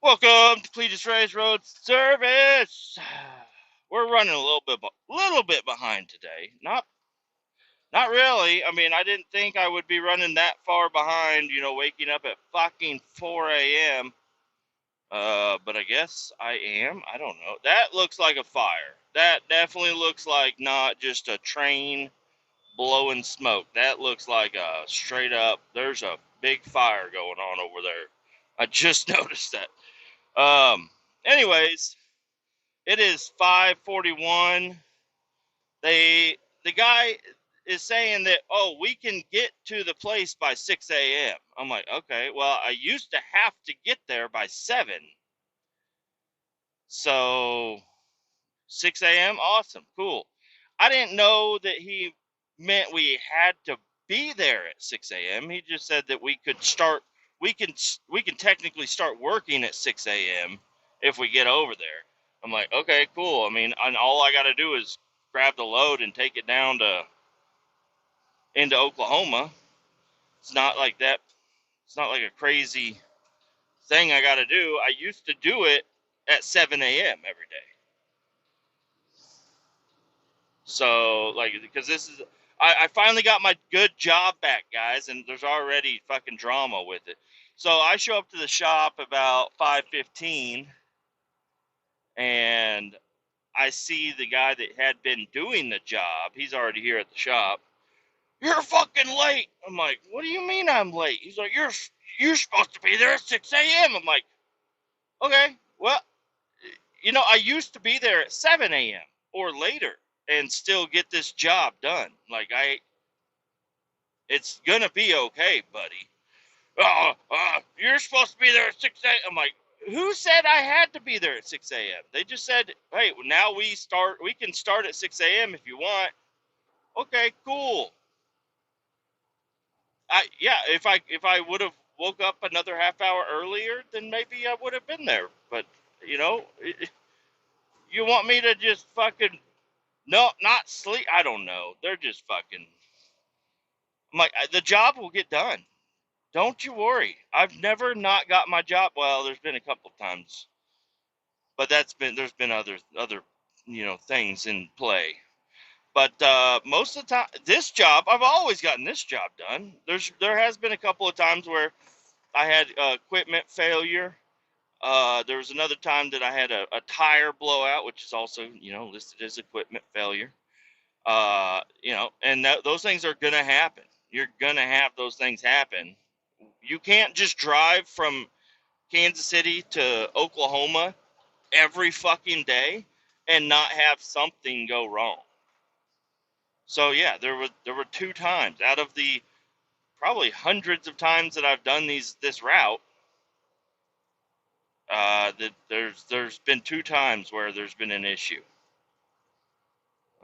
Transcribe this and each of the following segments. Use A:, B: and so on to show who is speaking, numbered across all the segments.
A: Welcome to Kletus Road Service. We're running a little bit behind today. Not really. I mean, I didn't think I would be running that far behind. Waking up at fucking 4 a.m. But I guess I am. I don't know. That looks like a fire. That definitely looks like not just a train blowing smoke. That looks like a straight up. There's a big fire going on over there. I just noticed that. Um. Anyways, it is 5:41. The guy is saying that, we can get to the place by 6 a.m. I'm like, okay, well, I used to have to get there by 7. So 6 a.m. Awesome, cool. I didn't know that he meant we had to be there at 6 a.m. He just said that we can technically start working at 6 a.m. if we get over there. I'm like, okay, cool. I mean, and all I got to do is grab the load and take it down to into Oklahoma. It's not like that. It's not like a crazy thing I got to do. I used to do it at 7 a.m. every day. So, like, because I finally got my good job back, guys, and there's already fucking drama with it. So I show up to the shop about 5:15, and I see the guy that had been doing the job. He's already here at the shop. You're fucking late. I'm like, what do you mean I'm late? He's like, you're supposed to be there at 6 a.m. I'm like, okay, well, I used to be there at 7 a.m. or later and still get this job done. Like, it's gonna be okay, buddy. You're supposed to be there at 6 a.m. I'm like, who said I had to be there at 6 a.m.? They just said, hey, now we can start at 6 a.m. if you want. Okay, cool. Yeah, if I would have woke up another half hour earlier, then maybe I would have been there. But you want me to just fucking no, not sleep? I don't know. They're just fucking. I'm like, the job will get done. Don't you worry. I've never not got my job. Well, there's been a couple times, but there's been other things in play. But most of the time, this job, I've always gotten this job done. There has been a couple of times where I had equipment failure. There was another time that I had a tire blowout, which is also listed as equipment failure. And those things are gonna happen. You're gonna have those things happen. You can't just drive from Kansas City to Oklahoma every fucking day and not have something go wrong. So yeah, there were 2 times out of the probably hundreds of times that I've done this route. That there's been 2 times where there's been an issue.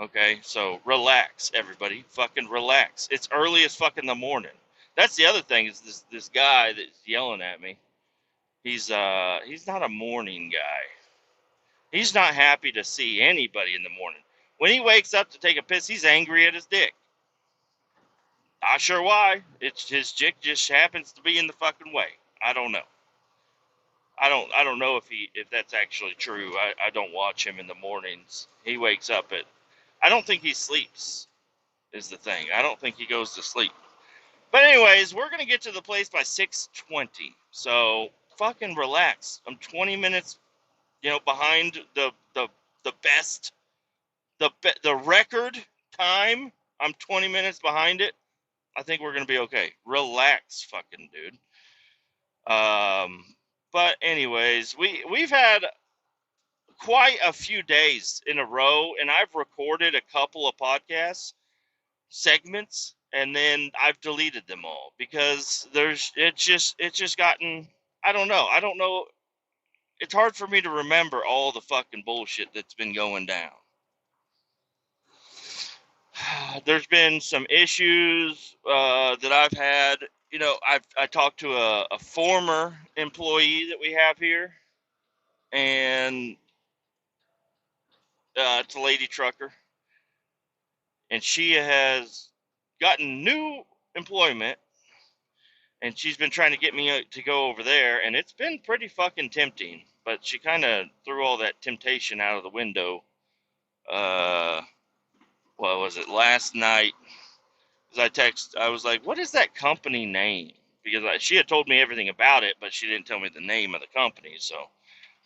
A: Okay, so relax, everybody. Fucking relax. It's early as fucking the morning. That's the other thing is this guy that's yelling at me. He's not a morning guy. He's not happy to see anybody in the morning. When he wakes up to take a piss, he's angry at his dick. Not sure why. It's his dick just happens to be in the fucking way. I don't know. I don't know if that's actually true. I don't watch him in the mornings. He wakes up at I don't think he sleeps is the thing. I don't think he goes to sleep. But anyways, we're gonna get to the place by 6:20. So fucking relax. I'm 20 minutes, behind the best the record time. I'm 20 minutes behind it. I think we're gonna be okay. Relax, fucking dude. But anyways, we've had quite a few days in a row, and I've recorded a couple of podcast segments, and then I've deleted them all because it's just gotten. I don't know. It's hard for me to remember all the fucking bullshit that's been going down. There's been some issues that I've had. I talked to a former employee that we have here, and it's a lady trucker, and she has gotten new employment, and she's been trying to get me to go over there, and it's been pretty fucking tempting. But she kind of threw all that temptation out of the window. What was it, last night? Because I was like, "What is that company name?" Because she had told me everything about it, but she didn't tell me the name of the company. So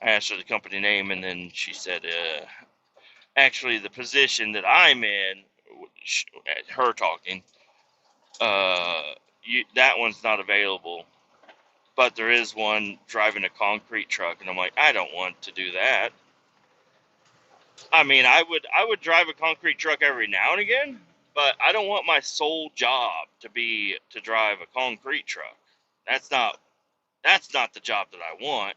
A: I asked her the company name, and then she said, "Actually, the position that I'm in, her talking, that one's not available." But there is one driving a concrete truck, and I'm like, I don't want to do that. I mean, I would drive a concrete truck every now and again, but I don't want my sole job to be to drive a concrete truck. That's not that's not the job that I want.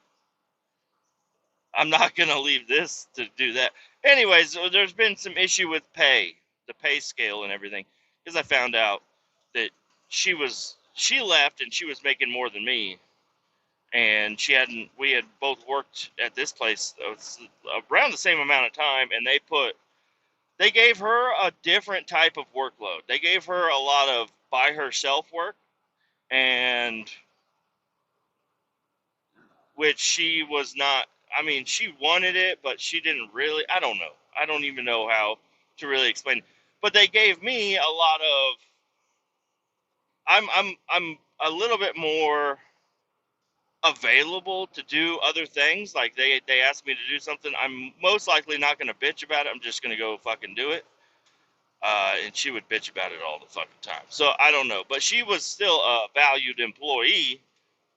A: I'm not gonna leave this to do that. Anyways, so there's been some issue with the pay scale and everything, because I found out that she left and she was making more than me, and we had both worked at this place around the same amount of time, and they gave her a different type of workload. They gave her a lot of by herself work, and which she was not. I mean, she wanted it, but she didn't really. I don't know. I don't even know how to really explain it. But they gave me a lot of. I'm a little bit more available to do other things. Like they asked me to do something, I'm most likely not going to bitch about it. I'm just going to go fucking do it. And she would bitch about it all the fucking time. So I don't know, but she was still a valued employee.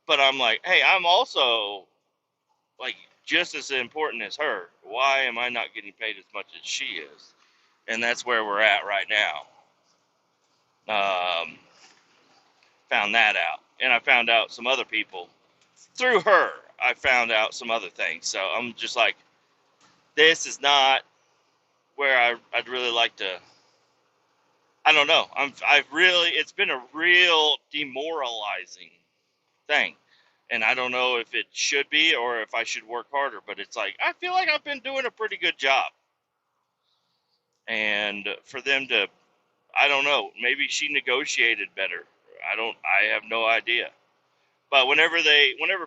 A: But I'm like, hey, I'm also like just as important as her. Why am I not getting paid as much as she is? And that's where we're at right now. Um, Found that out, and I found out some other people through her. I found out some other things. So I'm just like, this is not where I'd really like to. I don't know. It's been a real demoralizing thing. And I don't know if it should be or if I should work harder, but it's like, I feel like I've been doing a pretty good job. And for them to, I don't know, maybe she negotiated better. I have no idea. But whenever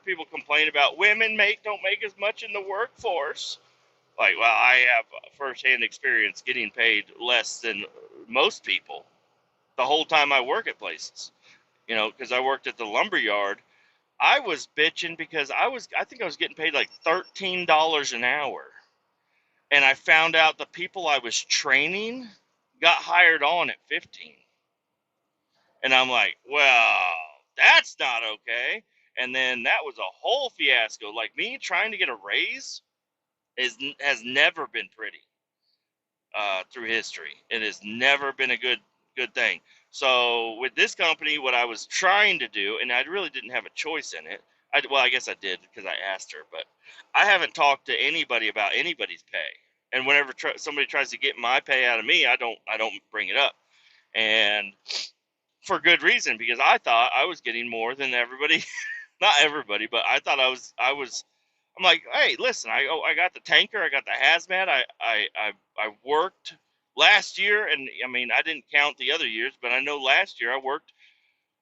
A: people complain about don't make as much in the workforce, like, well, I have firsthand experience getting paid less than most people the whole time I work at places. Because I worked at the lumber yard, I was bitching because I think I was getting paid like $13 an hour, and I found out the people I was training got hired on at 15, and I'm like, well, that's not okay. And then that was a whole fiasco. Like me trying to get a raise has never been pretty. Through history, it has never been a good thing. So with this company, what I was trying to do, and I really didn't have a choice in it. Well, I guess I did because I asked her, but I haven't talked to anybody about anybody's pay. And whenever somebody tries to get my pay out of me, I don't bring it up, and for good reason, because I thought I was getting more than everybody. Not everybody, but I thought I was. I'm like, hey, listen, I got the tanker, I got the hazmat, I worked last year, and I mean I didn't count the other years, but I know last year I worked.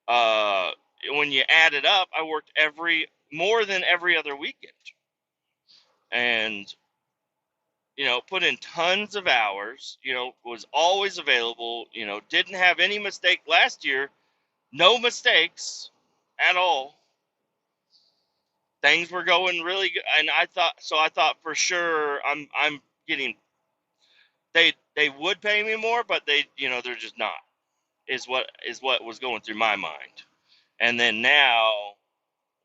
A: Uh, when you add it up, I worked more than every other weekend, and put in tons of hours. Was always available. Didn't have any mistake last year, no mistakes at all. Things were going really good, and I thought for sure I'm getting they would pay me more, but they're just not, is what was going through my mind. And then now,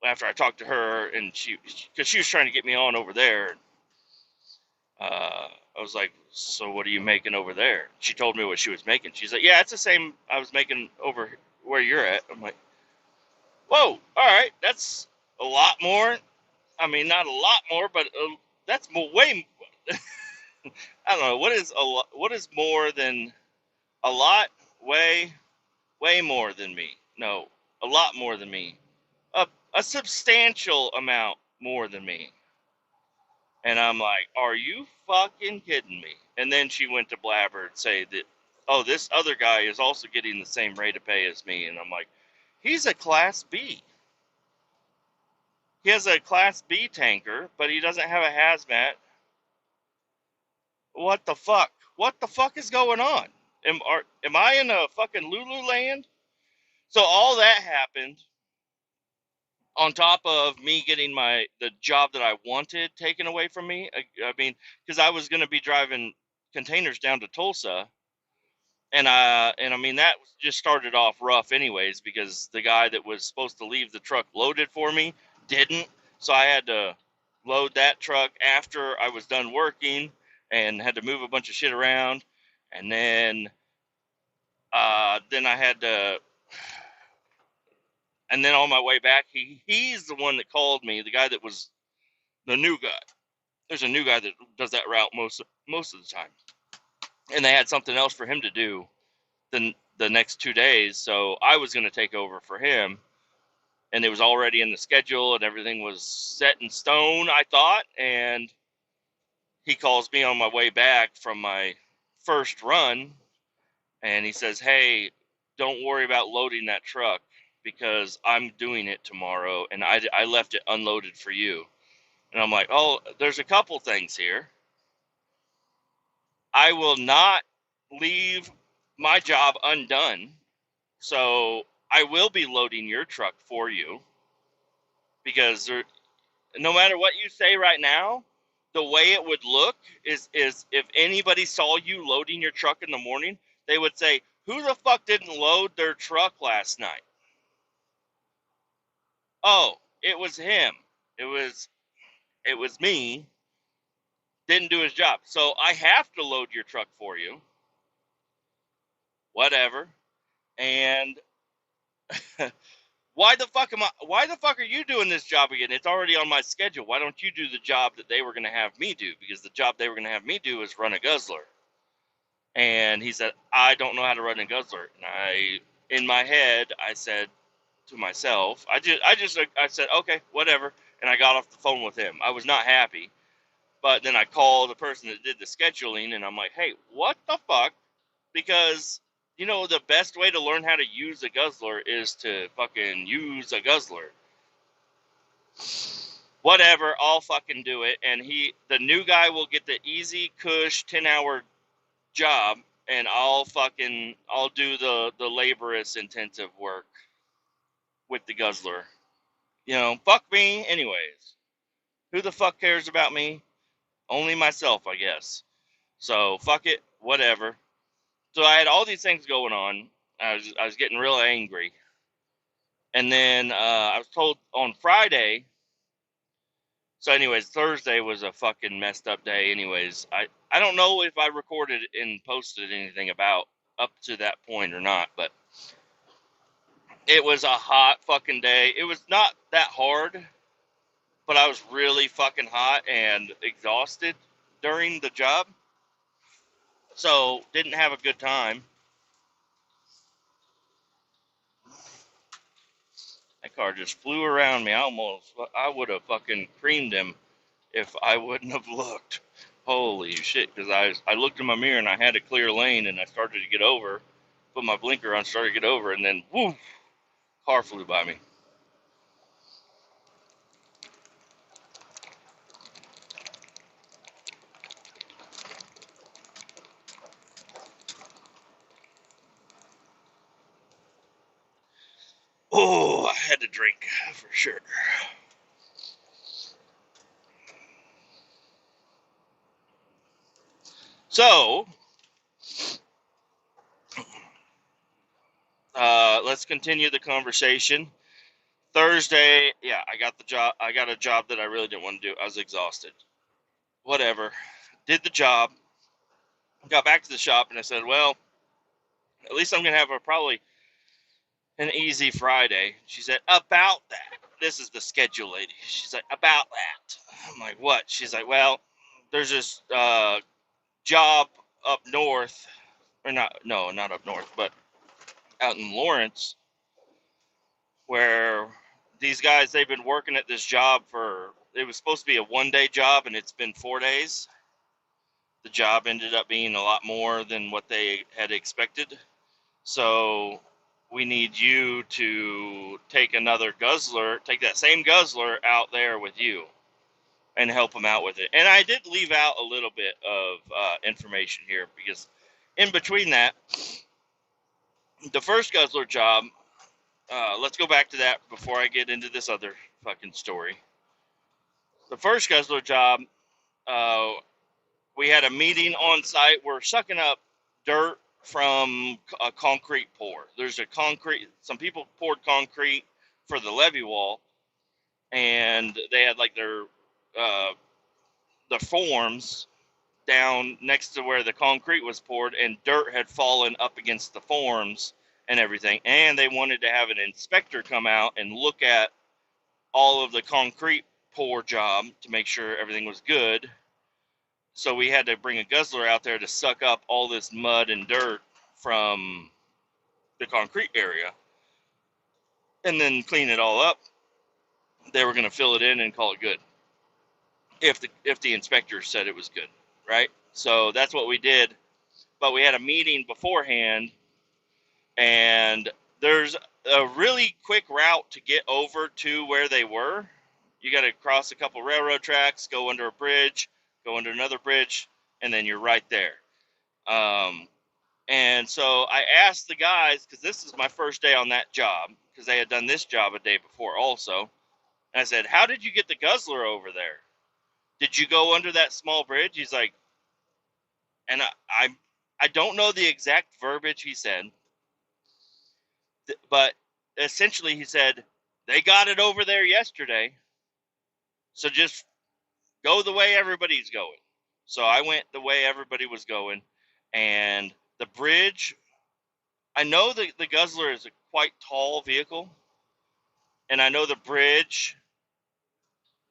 A: after I talked to her, and because she was trying to get me on over there, I was like, so what are you making over there? She told me what she was making. She's like, yeah, it's the same I was making over where you're at. I'm like, whoa, all right, that's a lot more. I mean, not a lot more, but that's way. I don't know what is a lot. What is more than a lot? Way, way more than me. No, a lot more than me. A a substantial amount more than me. And I'm like, are you fucking kidding me? And then she went to blabber and say that, oh, this other guy is also getting the same rate of pay as me. And I'm like, He's a Class B. He has a Class B tanker, but he doesn't have a hazmat. What the fuck? What the fuck is going on? Am I in a fucking Lulu land? So all that happened on top of me getting the job that I wanted taken away from me. I mean, because I was going to be driving containers down to Tulsa, and I mean that just started off rough, anyways, because the guy that was supposed to leave the truck loaded for me didn't, so I had to load that truck after I was done working, and had to move a bunch of shit around, and then I had to. And then on my way back, he's the one that called me, the guy that was the new guy. There's a new guy that does that route most of the time, and they had something else for him to do the next 2 days, so I was going to take over for him, and it was already in the schedule, and everything was set in stone, I thought. And he calls me on my way back from my first run, and he says, "Hey, don't worry about loading that truck because I'm doing it tomorrow, and I left it unloaded for you." And I'm like, "Oh, there's a couple things here. I will not leave my job undone. So I will be loading your truck for you because no matter what you say right now, the way it would look is if anybody saw you loading your truck in the morning, they would say, 'Who the fuck didn't load their truck last night?' Oh, it was him. It was me. Didn't do his job. So I have to load your truck for you. Whatever." And why the fuck are you doing this job again? It's already on my schedule. Why don't you do the job that they were going to have me do? Because the job they were going to have me do is run a guzzler. And he said, "I don't know how to run a guzzler." And in my head, I said to myself, I said, "Okay, whatever." And I got off the phone with him. I was not happy. But then I called the person that did the scheduling, and I'm like, "Hey, what the fuck?" Because the best way to learn how to use a guzzler is to fucking use a guzzler. Whatever, I'll fucking do it. And the new guy will get the easy cush 10-hour job, and I'll do the laborious intensive work with the guzzler. Fuck me anyways. Who the fuck cares about me? Only myself, I guess. So fuck it, whatever. So I had all these things going on. I was getting real angry. And then I was told on Friday. So anyways, Thursday was a fucking messed up day. Anyways, I don't know if I recorded and posted anything about up to that point or not, but it was a hot fucking day. It was not that hard, but I was really fucking hot and exhausted during the job. So didn't have a good time. That car just flew around me. I would have fucking creamed him if I wouldn't have looked. Holy shit, because I looked in my mirror and I had a clear lane, and I started to get over, put my blinker on, started to get over, and then woo, car flew by me. Oh, I had to drink for sure. So, let's continue the conversation. Thursday, yeah, I got the job. I got a job that I really didn't want to do. I was exhausted. Whatever. Did the job. Got back to the shop, and I said, "Well, at least I'm gonna have probably an easy Friday." She said, "About that." This is the schedule lady. She's like, "About that." I'm like, "What?" She's like, "Well, there's this job up north, or not? No, not up north, but out in Lawrence, where these guys, they've been working at this job for. It was supposed to be a 1-day job, and it's been 4 days. The job ended up being a lot more than what they had expected. So we need you to take that same guzzler out there with you and help them out with it. And I did leave out a little bit of information here because in between that, the first guzzler job, let's go back to that before I get into this other fucking story. The first guzzler job, uh, we had a meeting on site. We're sucking up dirt from a concrete pour. Some people poured concrete for the levee wall, and they had like uh, the forms down next to where the concrete was poured, and dirt had fallen up against the forms and everything. And they wanted to have an inspector come out and look at all of the concrete pour job to make sure everything was good. So we had to bring a guzzler out there to suck up all this mud and dirt from the concrete area and then clean it all up. They were going to fill it in and call it good if the inspector said it was good, right? So that's what we did. But we had a meeting beforehand, and there's a really quick route to get over to where they were. You got to cross a couple railroad tracks, go under a bridge, go under another bridge, and then you're right there. And so I asked the guys, because this is my first day on that job, because they had done this job a day before also. And I said, how did you get the guzzler over there? Did you go under that small bridge? He's like, and I don't know the exact verbiage he said, but essentially he said, they got it over there yesterday, so just go the way everybody's going. So I went the way everybody was going, and the bridge, I know the guzzler is a quite tall vehicle, and I know the bridge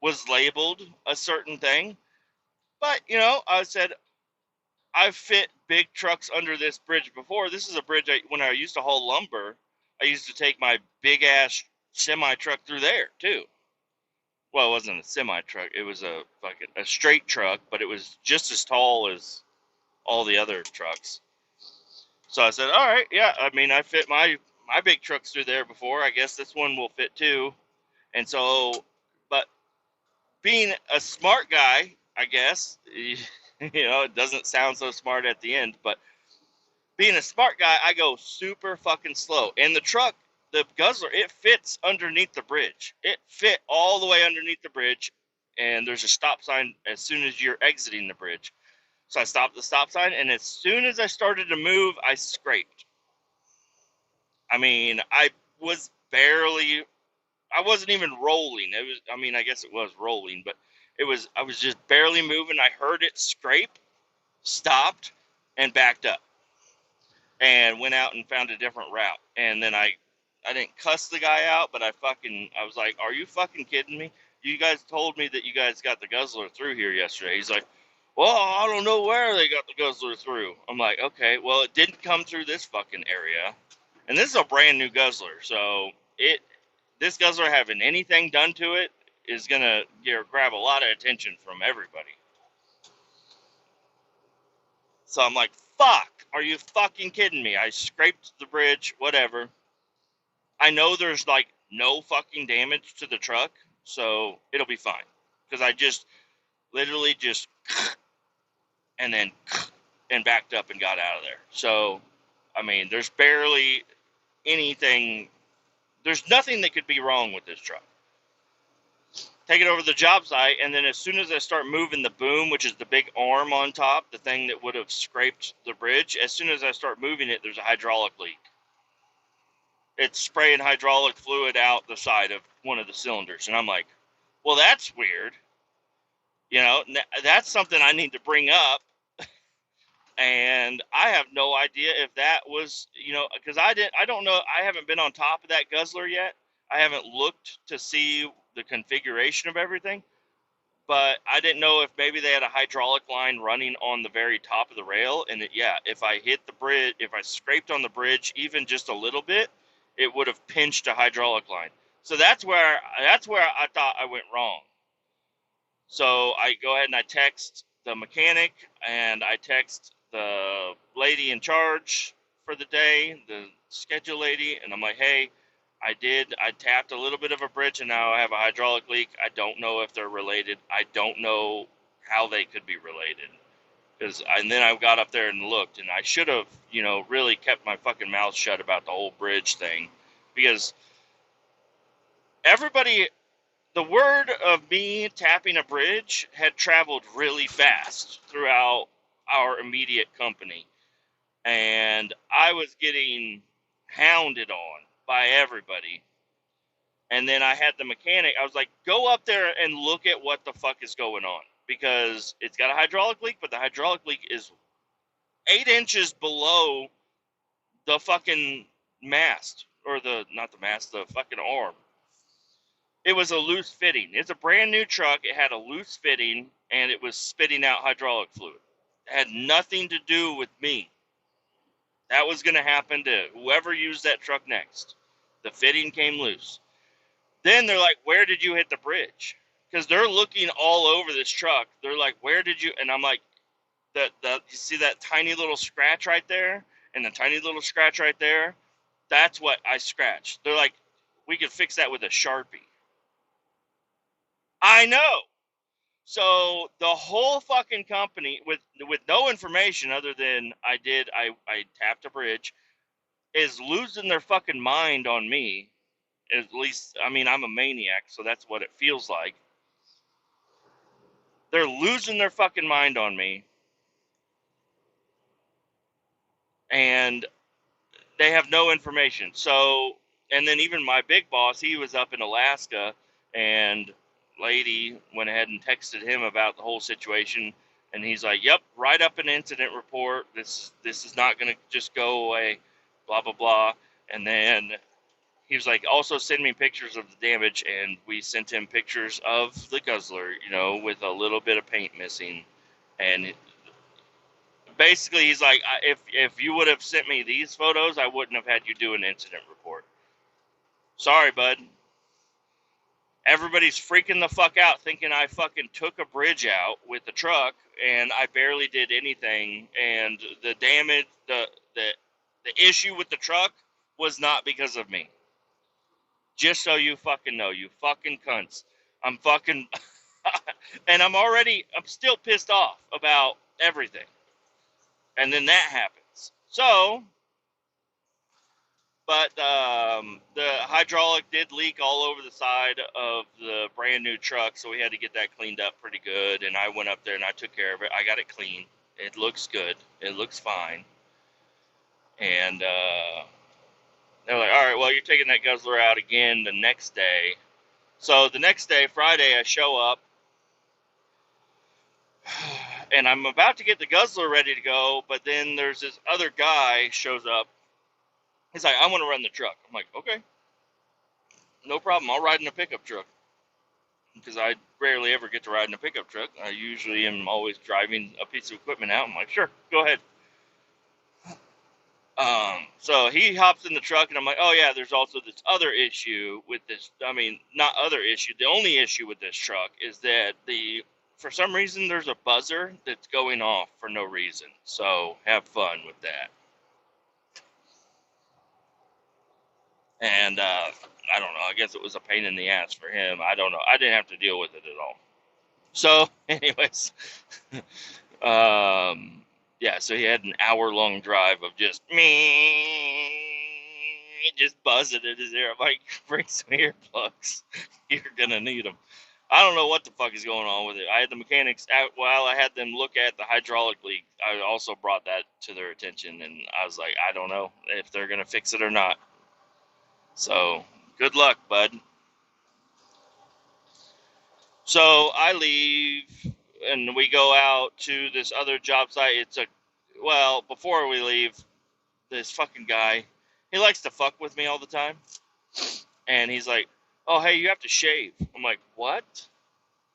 A: was labeled a certain thing, but, I said, I've fit big trucks under this bridge before. This is a bridge when I used to haul lumber, I used to take my big-ass semi-truck through there, too. Well, it wasn't a semi-truck. It was a straight truck, but it was just as tall as all the other trucks. So I said, all right, yeah, I mean, I fit my big trucks through there before. I guess this one will fit, too. And so, but being a smart guy, I guess, it doesn't sound so smart at the end, but being a smart guy, I go super fucking slow. And the truck, the guzzler, it fits underneath the bridge. It fit all the way underneath the bridge, and there's a stop sign as soon as you're exiting the bridge. So I stopped the stop sign, and as soon as I started to move, I scraped. I mean, I wasn't even rolling. I guess it was rolling, but I was just barely moving. I heard it scrape, stopped, and backed up, and went out and found a different route. And then I didn't cuss the guy out, but I was like, are you fucking kidding me? You guys told me that you guys got the guzzler through here yesterday. He's like, well, I don't know where they got the guzzler through. I'm like, okay, well, it didn't come through this fucking area. And this is a brand new guzzler, so this guzzler having anything done to it is going to grab a lot of attention from everybody. So I'm like, fuck, are you fucking kidding me? I scraped the bridge, whatever. I know there's like no fucking damage to the truck, so it'll be fine. Because I just literally just and then and backed up and got out of there. So, I mean, there's barely anything, there's nothing that could be wrong with this truck. Take it over to the job site, and then as soon as I start moving the boom, which is the big arm on top, the thing that would have scraped the bridge, as soon as I start moving it, there's a hydraulic leak. It's spraying hydraulic fluid out the side of one of the cylinders. And I'm like, well, that's weird. That's something I need to bring up. And I have no idea if that was, because I don't know. I haven't been on top of that guzzler yet. I haven't looked to see the configuration of everything. But I didn't know if maybe they had a hydraulic line running on the very top of the rail. And if I hit the bridge, if I scraped on the bridge even just a little bit, it would have pinched a hydraulic line. So that's where I thought I went wrong. So I go ahead and I text the mechanic, and I text the lady in charge for the day, schedule lady, and I'm like, hey, I tapped a little bit of a bridge, and now I have a hydraulic leak. I don't know if they're related. I don't know how they could be related. And then I got up there and looked, and I should have, really kept my fucking mouth shut about the whole bridge thing, because everybody, the word of me tapping a bridge had traveled really fast throughout our immediate company, and I was getting hounded on by everybody. And then I had the mechanic. I was like, go up there and look at what the fuck is going on, because it's got a hydraulic leak, but the hydraulic leak is 8 inches below the fucking mast, or not the mast, the fucking arm. It was a loose fitting. It's a brand new truck. It had a loose fitting, and it was spitting out hydraulic fluid. It had nothing to do with me. That was going to happen to whoever used that truck next. The fitting came loose. Then they're like, where did you hit the bridge? Because they're looking all over this truck. They're like, where did you? And I'm like, you see that tiny little scratch right there? And the tiny little scratch right there? That's what I scratched. They're like, we could fix that with a Sharpie. I know. So the whole fucking company, with no information other than I tapped a bridge, is losing their fucking mind on me. At least, I mean, I'm a maniac, so that's what it feels like. They're losing their fucking mind on me, and they have no information. So, and then even my big boss, he was up in Alaska, and lady went ahead and texted him about the whole situation, and he's like, "Yep, write up an incident report. This is not going to just go away, blah blah blah." And then he was like, "Also send me pictures of the damage," and we sent him pictures of the guzzler, with a little bit of paint missing, and basically, he's like, if you would have sent me these photos, I wouldn't have had you do an incident report. Sorry, bud. Everybody's freaking the fuck out thinking I fucking took a bridge out with the truck, and I barely did anything. And the damage, the issue with the truck was not because of me. Just so you fucking know, you fucking cunts. I'm fucking, and I'm still pissed off about everything. And then that happens. So, but the hydraulic did leak all over the side of the brand new truck, so we had to get that cleaned up pretty good. And I went up there and I took care of it. I got it clean. It looks good. It looks fine. And they're like, all right, well, you're taking that guzzler out again the next day. So the next day, Friday, I show up, and I'm about to get the guzzler ready to go, but then there's this other guy shows up. He's like, I want to run the truck. I'm like, okay, no problem. I'll ride in a pickup truck, because I rarely ever get to ride in a pickup truck. I usually am always driving a piece of equipment out. I'm like, sure, go ahead. So he hops in the truck, and I'm like, oh yeah, there's also this other issue with this. I mean, not other issue. The only issue with this truck is that for some reason, there's a buzzer that's going off for no reason. So have fun with that. And I don't know. I guess it was a pain in the ass for him. I don't know. I didn't have to deal with it at all. So, anyways, yeah. So he had an hour-long drive of just buzzing in his ear. I'm like, bring some earplugs. You're gonna need them. I don't know what the fuck is going on with it. I had the mechanics out while I had them look at the hydraulic leak. I also brought that to their attention, and I was like, I don't know if they're gonna fix it or not. So, good luck, bud. So I leave, and we go out to this other job site. Before we leave, this fucking guy, he likes to fuck with me all the time. And he's like, oh, hey, you have to shave. I'm like, what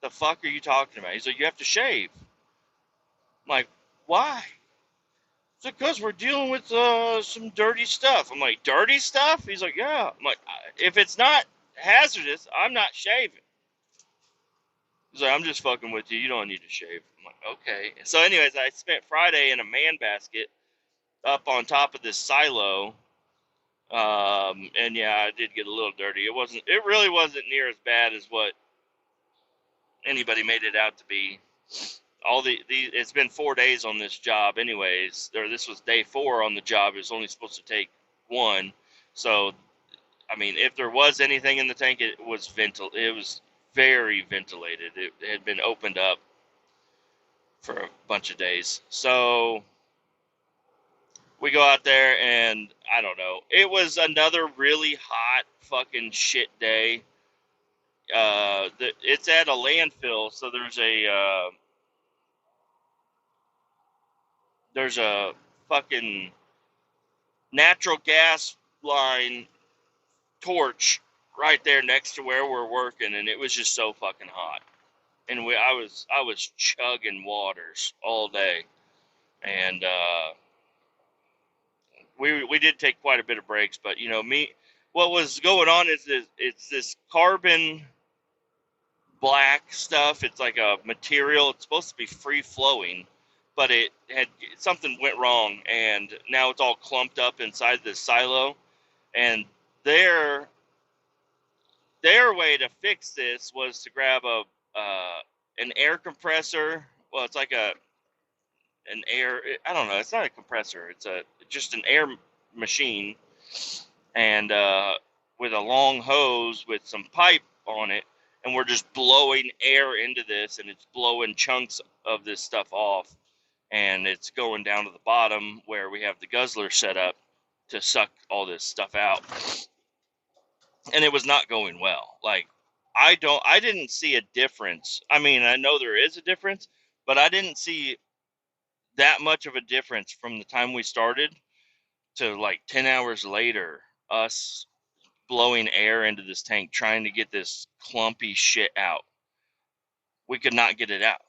A: the fuck are you talking about? He's like, you have to shave. I'm like, why? It's like, because we're dealing with some dirty stuff. I'm like, dirty stuff? He's like, yeah. I'm like, if it's not hazardous, I'm not shaving. He's like, I'm just fucking with you. You don't need to shave. I'm like, okay. So anyways, I spent Friday in a man basket up on top of this silo, And yeah, it did get a little dirty. It really wasn't near as bad as what anybody made it out to be. It's been 4 days on this job anyways, or this was day 4 on the job. It was only supposed to take one. So, I mean, if there was anything in the tank, it was very ventilated. It had been opened up for a bunch of days. So we go out there and I don't know. It was another really hot fucking shit day. It's at a landfill, so there's a fucking natural gas line torch right there next to where we're working, and it was just so fucking hot. And I was chugging waters all day, and we did take quite a bit of breaks, but what was going on is it's this carbon black stuff. It's like a material. It's supposed to be free flowing, but something went wrong, and now it's all clumped up inside this silo. And their their way to fix this was to grab an air compressor. Well, it's like an air. I don't know. It's not a compressor. It's just an air machine, and with a long hose with some pipe on it, and we're just blowing air into this, and it's blowing chunks of this stuff off, and it's going down to the bottom where we have the guzzler set up to suck all this stuff out. And it was not going well. Like, I didn't see a difference. I mean, I know there is a difference, but I didn't see that much of a difference from the time we started to like 10 hours later, us blowing air into this tank trying to get this clumpy shit out. We could not get it out.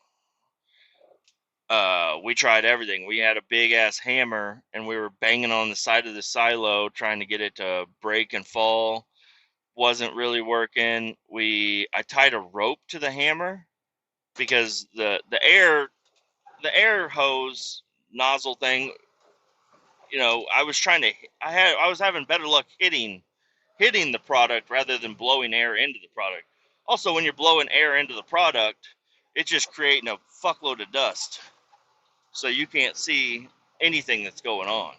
A: We tried everything. We had a big ass hammer and we were banging on the side of the silo trying to get it to break and fall. Wasn't really working. I tied a rope to the hammer because the air hose nozzle thing, I was having better luck hitting the product rather than blowing air into the product. Also, when you're blowing air into the product, it's just creating a fuckload of dust. So you can't see anything that's going on.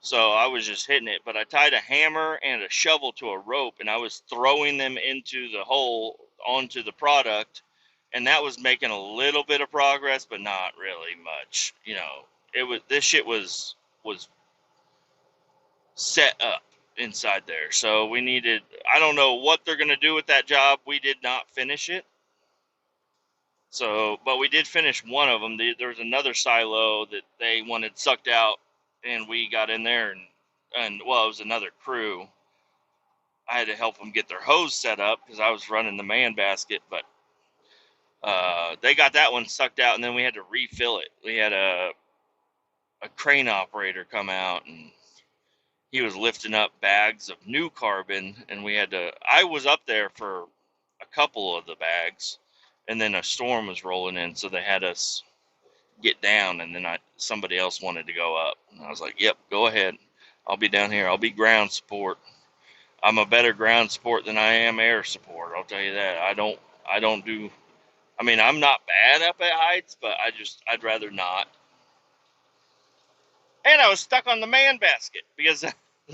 A: So I was just hitting it, but I tied a hammer and a shovel to a rope, and I was throwing them into the hole onto the product, and that was making a little bit of progress, but not really much. This shit was set up inside there. So I don't know what they're gonna do with that job. We did not finish it. So, but we did finish one of them. There was another silo that they wanted sucked out, and we got in there and well, it was another crew. I had to help them get their hose set up because I was running the man basket, but they got that one sucked out, and then we had to refill it. We had a crane operator come out, and he was lifting up bags of new carbon, and I was up there for a couple of the bags, and then a storm was rolling in, so they had us get down, and then somebody else wanted to go up, and I was like, "Yep, go ahead. I'll be down here. I'll be ground support. I'm a better ground support than I am air support. I'll tell you that. I don't do. I mean, I'm not bad up at heights, but I'd rather not." And I was stuck on the man basket because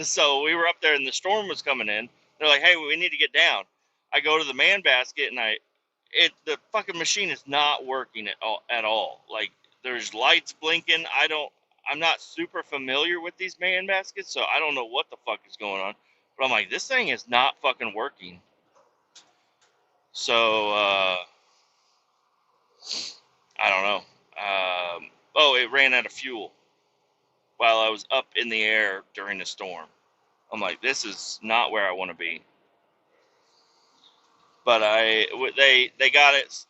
A: so we were up there and the storm was coming in. They're like, "Hey, we need to get down." I go to the man basket and the fucking machine is not working at all. Like, there's lights blinking. I'm not super familiar with these man baskets, so I don't know what the fuck is going on. But I'm like, this thing is not fucking working. So I don't know. It ran out of fuel while I was up in the air during the storm. I'm like, this is not where I want to be. But they got it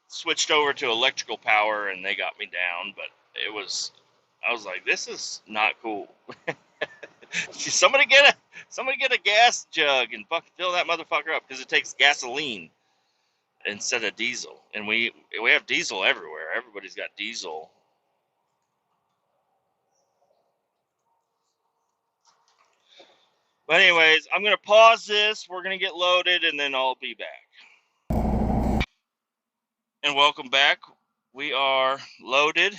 A: switched over to electrical power and they got me down. But I was like, this is not cool. Somebody get a gas jug and fucking fill that motherfucker up because it takes gasoline instead of diesel, and we have diesel everywhere. Everybody's got diesel. But anyways, I'm going to pause this. We're going to get loaded, and then I'll be back. And welcome back. We are loaded.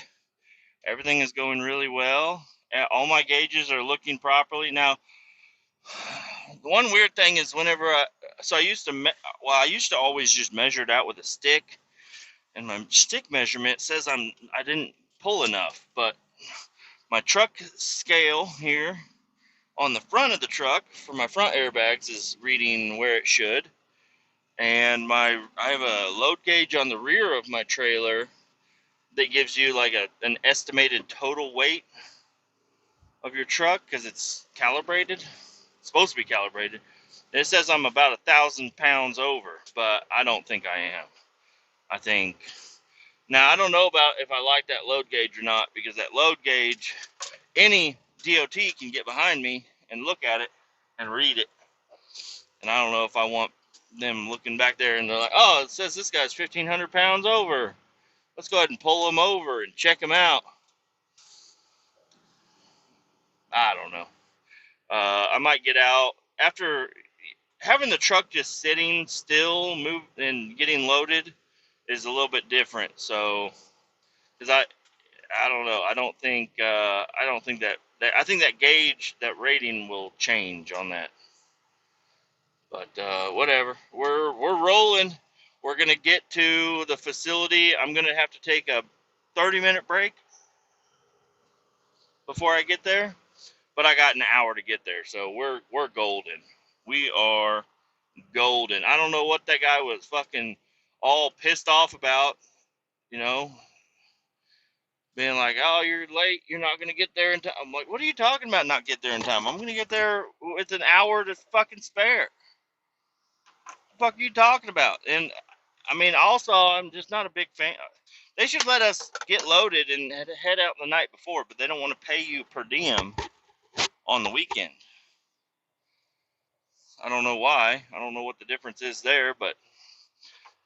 A: Everything is going really well. All my gauges are looking properly. Now, the one weird thing is whenever I used to always just measure it out with a stick, and my stick measurement says I didn't pull enough, but my truck scale here on the front of the truck for my front airbags is reading where it should, and I have a load gauge on the rear of my trailer that gives you like an estimated total weight of your truck because it's calibrated. It's supposed to be calibrated. It says I'm about 1,000 pounds over, but I don't think I am. I think now I don't know about if I like that load gauge or not, because that load gauge, any DOT can get behind me and look at it and read it, and I don't know if I want them looking back there and they're like, oh, it says this guy's 1,500 pounds over. Let's go ahead and pull him over and check him out. I don't know. I might get out after having the truck just sitting still, move and getting loaded is a little bit different. So, because I don't know. I don't think that I think that gauge, that rating will change on that. But whatever. We're rolling. We're gonna get to the facility. I'm gonna have to take a 30-minute break before I get there, but I got an hour to get there, so we're golden. We are golden. I don't know what that guy was fucking all pissed off about, you know, being like, "Oh, you're late. You're not gonna get there in time." I'm like, "What are you talking about? Not get there in time? I'm gonna get there with an hour to fucking spare. What the fuck are you talking about?" And I mean, also, I'm just not a big fan. They should let us get loaded and head out the night before, but they don't want to pay you per diem on the weekend. I don't know why. I don't know what the difference is there, but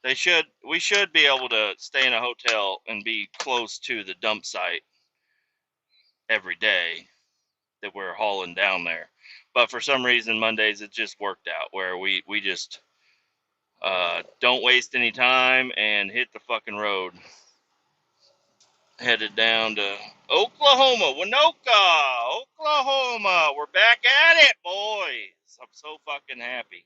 A: we should be able to stay in a hotel and be close to the dump site every day that we're hauling down there. But for some reason, Mondays it just worked out where we just don't waste any time and hit the fucking road. Headed down to Oklahoma, Winoka, Oklahoma. We're back at it, boys. I'm so fucking happy.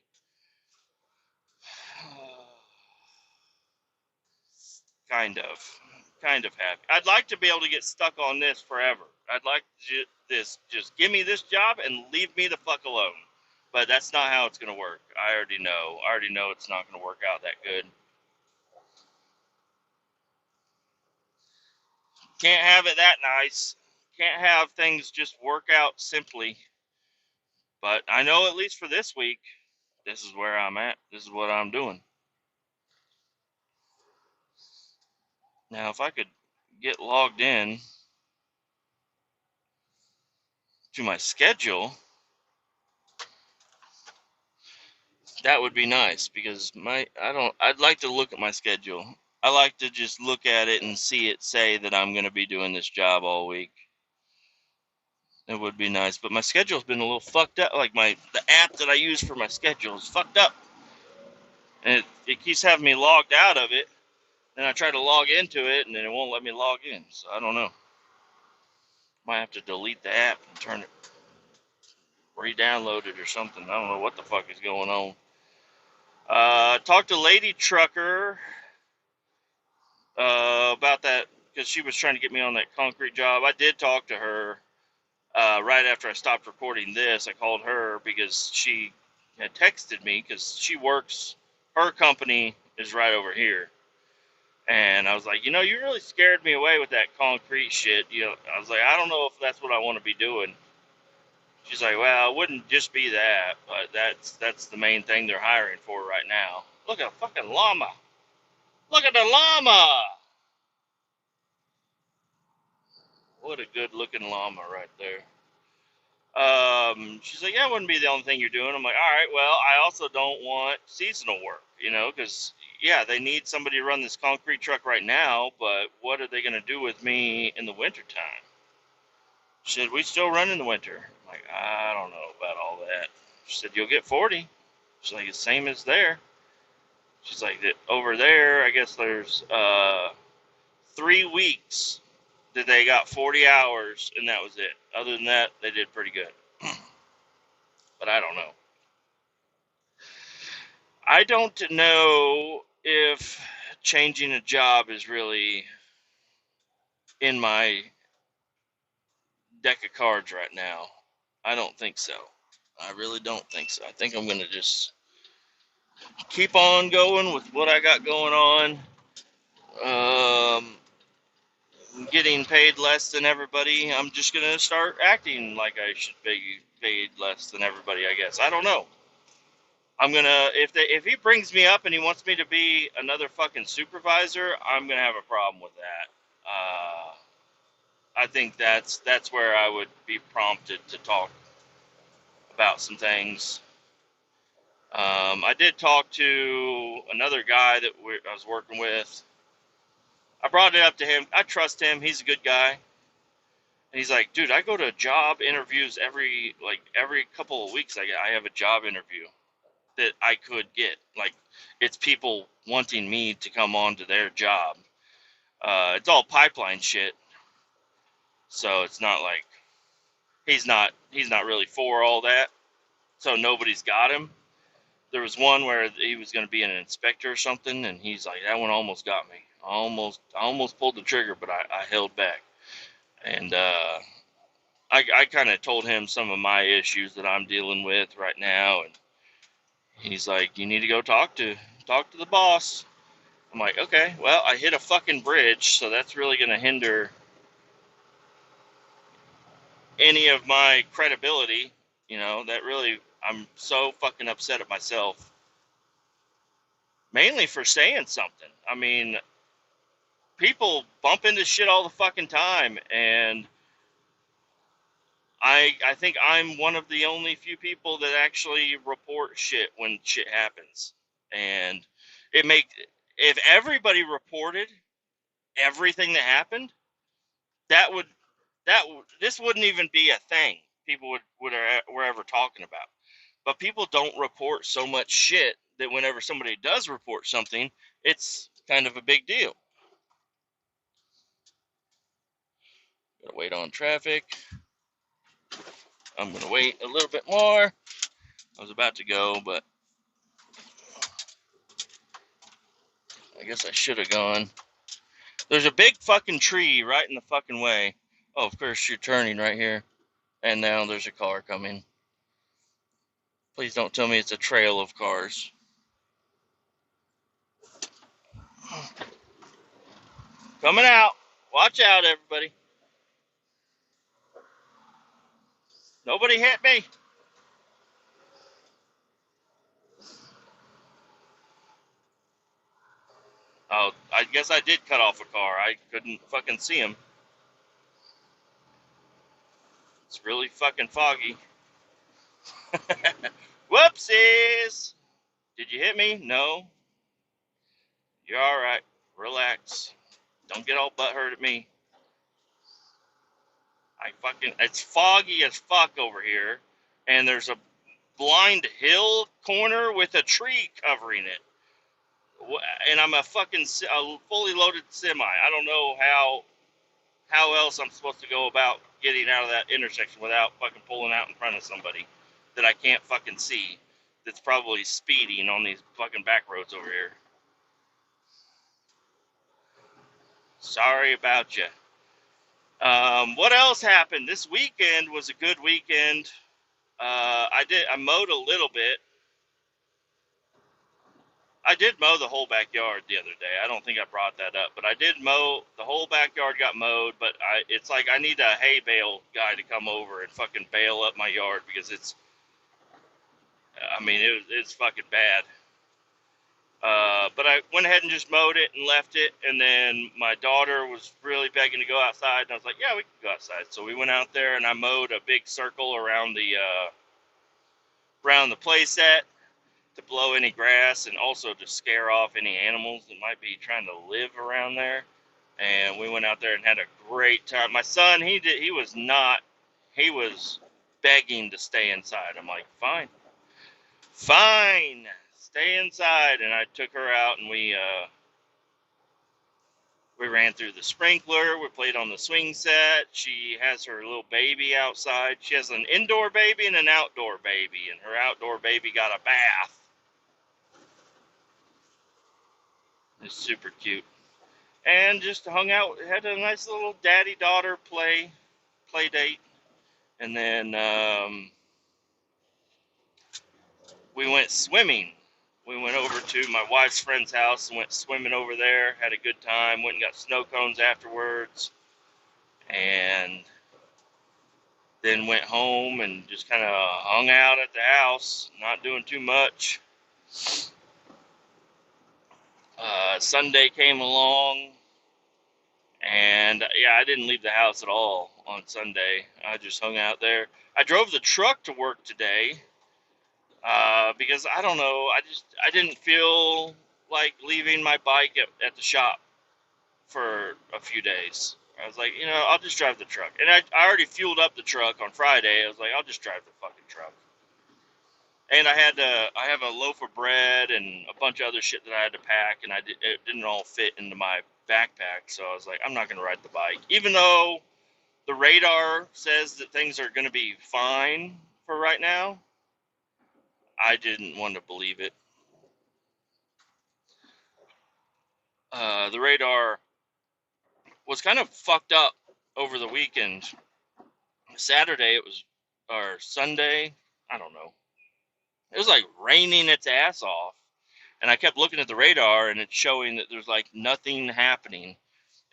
A: Kind of happy. I'd like to be able to get stuck on this forever. I'd like this, just give me this job and leave me the fuck alone. But that's not how it's going to work. I already know it's not going to work out that good. Can't have it that nice. Can't have things just work out simply. But I know at least for this week, this is where I'm at. This is what I'm doing. Now, if I could get logged in to my schedule, that would be nice, because I'd like to look at my schedule. I like to just look at it and see it say that I'm going to be doing this job all week. It would be nice, but my schedule's been a little fucked up. Like the app that I use for my schedule is fucked up, and it keeps having me logged out of it. And I try to log into it, and then it won't let me log in. So I don't know. Might have to delete the app and turn it, re-download it or something. I don't know what the fuck is going on. Talked to Lady Trucker about that, because she was trying to get me on that concrete job. I did talk to her right after I stopped recording this. I called her because she had texted me, because her company is right over here. And I was like, you really scared me away with that concrete shit. I was like, I don't know if that's what I want to be doing. She's like, well, it wouldn't just be that, but that's the main thing they're hiring for right now. Look at a fucking llama. Look at the llama. What a good looking llama right there. She's like, yeah, it wouldn't be the only thing you're doing. I'm like, all right, well, I also don't want seasonal work, because, yeah, they need somebody to run this concrete truck right now, but what are they going to do with me in the wintertime? Should we still run in the winter? I'm like, I don't know about all that. She said, you'll get 40. She's like, the same as there. She's like, over there, I guess there's 3 weeks that they got 40 hours, and that was it. Other than that, they did pretty good. But I don't know. I don't know if changing a job is really in my deck of cards right now. I don't think so. I really don't think so. I think I'm going to just keep on going with what I got going on. Getting paid less than everybody. I'm just going to start acting like I should be paid less than everybody, I guess. I don't know. I'm going to, if he brings me up and he wants me to be another fucking supervisor, I'm going to have a problem with that. I think that's where I would be prompted to talk about some things. I did talk to another guy that I was working with. I brought it up to him. I trust him. He's a good guy. And he's like, dude, I go to job interviews every couple of weeks. I have a job interview that I could get. Like, it's people wanting me to come on to their job. It's all pipeline shit. So it's not like he's not really for all that. So nobody's got him. There was one where he was going to be an inspector or something, and he's like, that one almost got me. I almost pulled the trigger, but I held back. And I kind of told him some of my issues that I'm dealing with right now, and he's like, you need to go talk to the boss. I'm like, okay, well, I hit a fucking bridge, so that's really going to hinder any of my credibility. You know, that really, I'm so fucking upset at myself. Mainly for saying something. I mean, people bump into shit all the fucking time, and I think I'm one of the only few people that actually report shit when shit happens. And if everybody reported everything that happened, that would this wouldn't even be a thing people were ever talking about. But people don't report so much shit that whenever somebody does report something, it's kind of a big deal. Gotta wait on traffic. I'm gonna wait a little bit more. I was about to go, but I guess I should have gone. There's a big fucking tree right in the fucking way. Oh, of course you're turning right here. And now there's a car coming. Please don't tell me it's a trail of cars. Coming out. Watch out, everybody. Nobody hit me. Oh, I guess I did cut off a car. I couldn't fucking see him. It's really fucking foggy. Whoopsies! Did you hit me? No. You're alright. Relax. Don't get all butthurt at me. It's foggy as fuck over here. And there's a blind hill corner with a tree covering it. And I'm a fully loaded semi. I don't know how else I'm supposed to go about getting out of that intersection without fucking pulling out in front of somebody that I can't fucking see, that's probably speeding on these fucking back roads over here. Sorry about you. What else happened? This weekend was a good weekend. I mowed a little bit. I did mow the whole backyard the other day. I don't think I brought that up, but I did mow. The whole backyard got mowed, but it's like I need a hay bale guy to come over and fucking bale up my yard because it's fucking bad. But I went ahead and just mowed it and left it, and then my daughter was really begging to go outside, and I was like, yeah, we can go outside. So we went out there, and I mowed a big circle around the playset to blow any grass and also to scare off any animals that might be trying to live around there. And we went out there and had a great time. My son, he was begging to stay inside. I'm like, fine. Fine, stay inside. And I took her out, and we ran through the sprinkler. We played on the swing set. She has her little baby outside. She has an indoor baby and an outdoor baby, and her outdoor baby got a bath. It's super cute. And just hung out, had a nice little daddy-daughter play date. And then we went swimming. We went over to my wife's friend's house and went swimming over there. Had a good time. Went and got snow cones afterwards. And then went home and just kind of hung out at the house, not doing too much. Sunday came along, and yeah, I didn't leave the house at all on Sunday. I just hung out there. I drove the truck to work today because I don't know. I didn't feel like leaving my bike at the shop for a few days. I was like, I'll just drive the truck. And I already fueled up the truck on Friday. I was like, I'll just drive the fucking truck. And I have a loaf of bread and a bunch of other shit that I had to pack, and it didn't all fit into my backpack. So I was like, I'm not going to ride the bike. Even though the radar says that things are going to be fine for right now, I didn't want to believe it. The radar was kind of fucked up over the weekend. Saturday or Sunday, I don't know. It was like raining its ass off. And I kept looking at the radar, and it's showing that there's like nothing happening.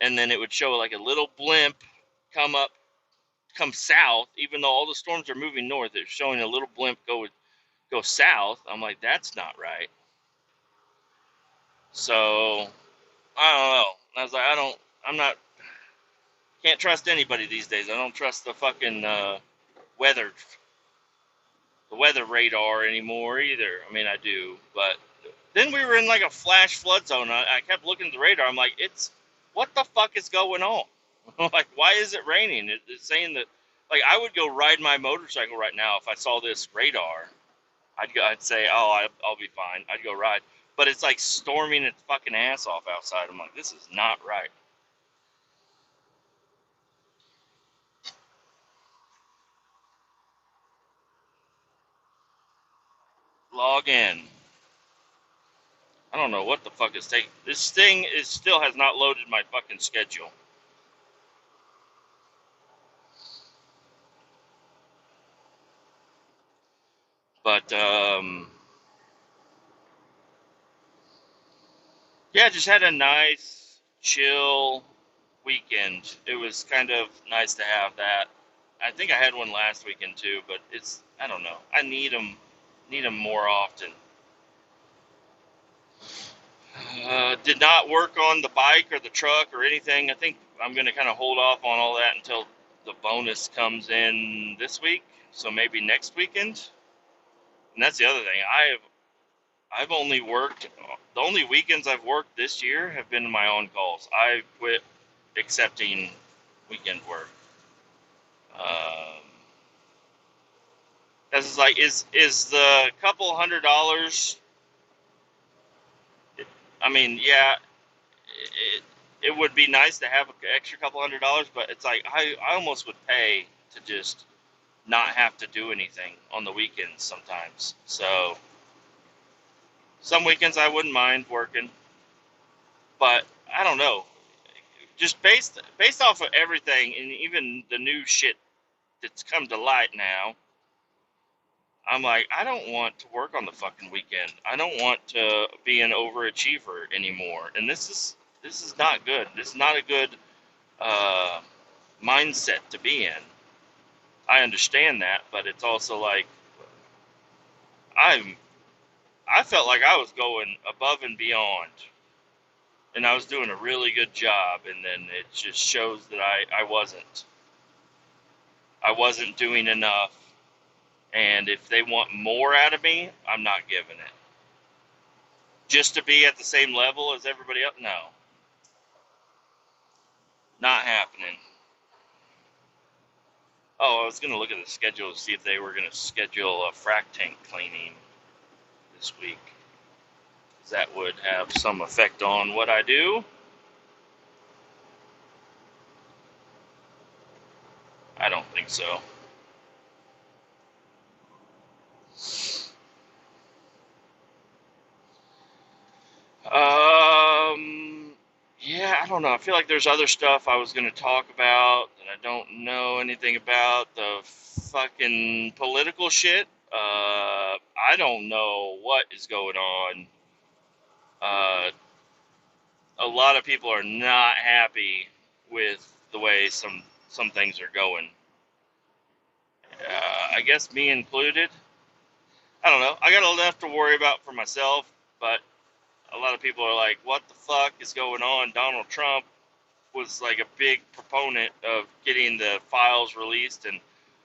A: And then it would show like a little blimp come south, even though all the storms are moving north. It's showing a little blimp go south. I'm like, that's not right. So I don't know. I was like, can't trust anybody these days. I don't trust the fucking weather the weather radar anymore either. I mean, I do, but then we were in like a flash flood zone. I kept looking at the radar. I'm like, what the fuck is going on? Like, why is it raining? It's saying that, like, I would go ride my motorcycle right now if I saw this radar. I'd say, oh, I'll be fine. I'd go ride. But it's like storming its fucking ass off outside. I'm like, this is not right. Log in. I don't know what the fuck is taking. This thing still has not loaded my fucking schedule. But yeah, just had a nice chill weekend. It was kind of nice to have that. I think I had one last weekend too, but I don't know. I need them more often. Did not work on the bike or the truck or anything. I think I'm going to kind of hold off on all that until the bonus comes in this week. So maybe next weekend. And that's the other thing. I've only worked, the only weekends I've worked this year have been my on calls. I quit accepting weekend work. Because it's like, is the couple $100? I mean, yeah, it would be nice to have an extra couple $100, but it's like I almost would pay to just not have to do anything on the weekends sometimes. So some weekends I wouldn't mind working, but I don't know. Just based off of everything and even the new shit that's come to light now, I'm like, I don't want to work on the fucking weekend. I don't want to be an overachiever anymore. And this is not good. This is not a good uh, mindset to be in. I understand that, but it's also like I felt like I was going above and beyond, and I was doing a really good job, and then it just shows that I wasn't. I wasn't doing enough, and if they want more out of me, I'm not giving it. Just to be at the same level as everybody else? No. Not happening. Oh, I was going to look at the schedule to see if they were going to schedule a frac tank cleaning. this week. That would have some effect on what I do. I don't think so. Yeah, I don't know. I feel like there's other stuff I was going to talk about that I don't know anything about. The fucking political shit. I don't know what is going on. Uh, a lot of people are not happy with the way some things are going. I guess me included. I don't know. I got enough to worry about for myself, but a lot of people are like, "What the fuck is going on?" Donald Trump was like a big proponent of getting the files released, and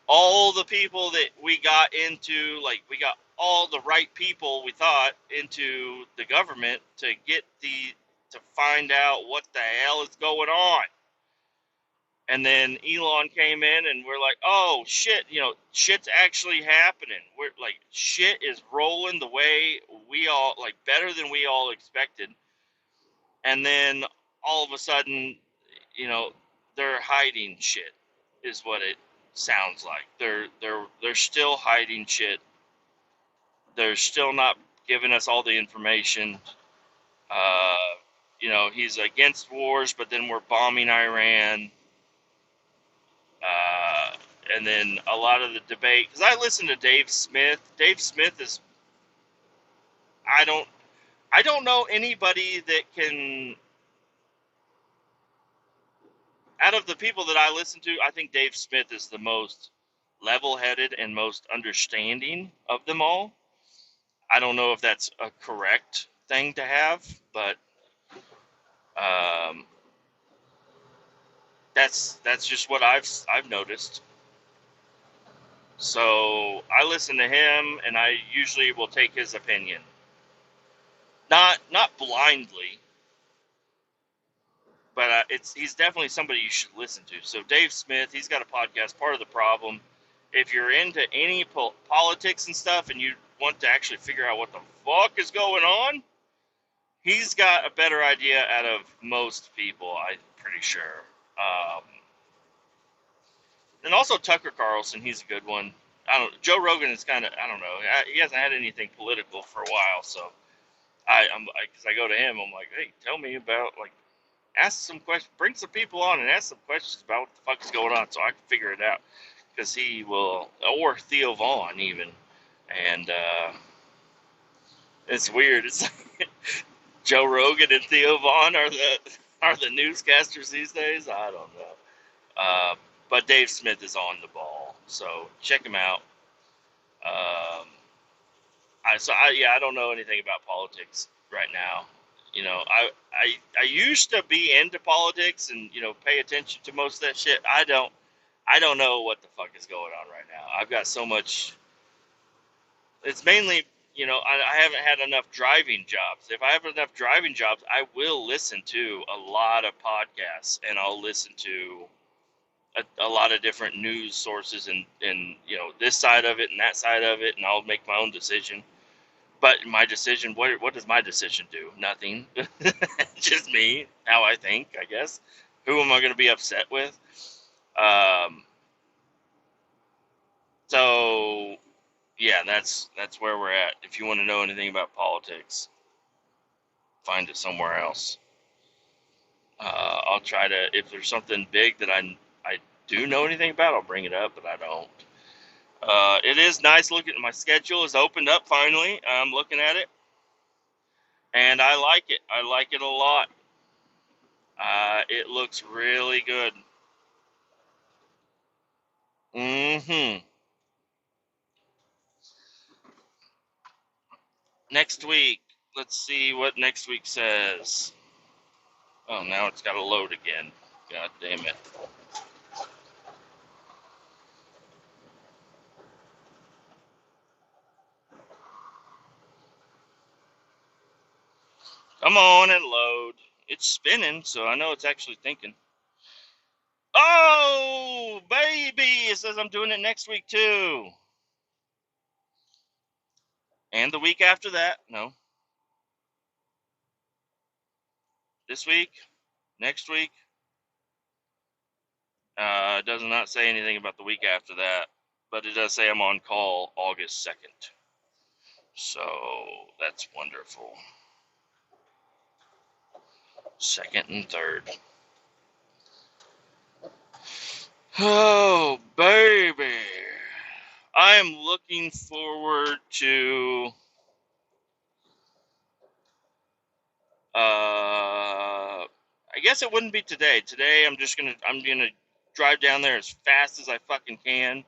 A: all the people that we got into, like, we got all the right people, we thought, into the government to find out what the hell is going on. And then Elon came in, and we're like, "Oh shit, shit's actually happening. We're like, shit is rolling the way we all, like, better than we all expected." And then all of a sudden, you know, they're hiding shit, is what it sounds like. They're still hiding shit. They're still not giving us all the information. Uh, he's against wars, but then we're bombing Iran. Uh, and then a lot of the debate, because I listen to Dave Smith. Dave Smith is, I don't I don't know anybody that can, out of the people that I listen to, I think Dave Smith is the most level-headed and most understanding of them all. I don't know if that's a correct thing to have, but um, that's just what I've noticed. So I listen to him, and I usually will take his opinion, not blindly, but he's definitely somebody you should listen to. So Dave Smith, he's got a podcast, Part of the Problem. If you're into any politics and stuff, and you want to actually figure out what the fuck is going on, he's got a better idea out of most people, I'm pretty sure. Um, and also Tucker Carlson, he's a good one. I don't. Joe Rogan is kind of, I don't know. He hasn't had anything political for a while, so because I go to him, I'm like, "Hey, tell me about, like, ask some questions, bring some people on and ask some questions about what the fuck is going on, so I can figure it out." Because he will, or Theo Vaughn even, and it's weird. It's like Joe Rogan and Theo Vaughn are the newscasters these days. I don't know. But Dave Smith is on the ball, so check him out. Um, I don't know anything about politics right now. I used to be into politics and pay attention to most of that shit. I don't know what the fuck is going on right now. I've got so much. It's mainly, I haven't had enough driving jobs. If I have enough driving jobs, I will listen to a lot of podcasts, and I'll listen to a lot of different news sources, and this side of it and that side of it, and I'll make my own decision. But my decision, what does my decision do? Nothing. Just me, how I think, I guess. Who am I going to be upset with? Um, so yeah, that's where we're at. If you want to know anything about politics, find it somewhere else. I'll try to, if there's something big that I do know anything about, I'll bring it up, but I don't. It is nice looking. My schedule is opened up finally. I'm looking at it, and I like it. I like it a lot. It looks really good. Mm-hmm. Next week. Let's see what next week says. Oh, now it's got to load again. God damn it. Come on and load. It's spinning, so I know it's actually thinking. Oh, baby! It says I'm doing it next week, too. And the week after that, no. This week, next week, it does not say anything about the week after that, but it does say I'm on call August 2nd. So that's wonderful. 2nd and 3rd. Oh, baby. I am looking forward to I guess it wouldn't be today. Today I'm gonna drive down there as fast as I fucking can,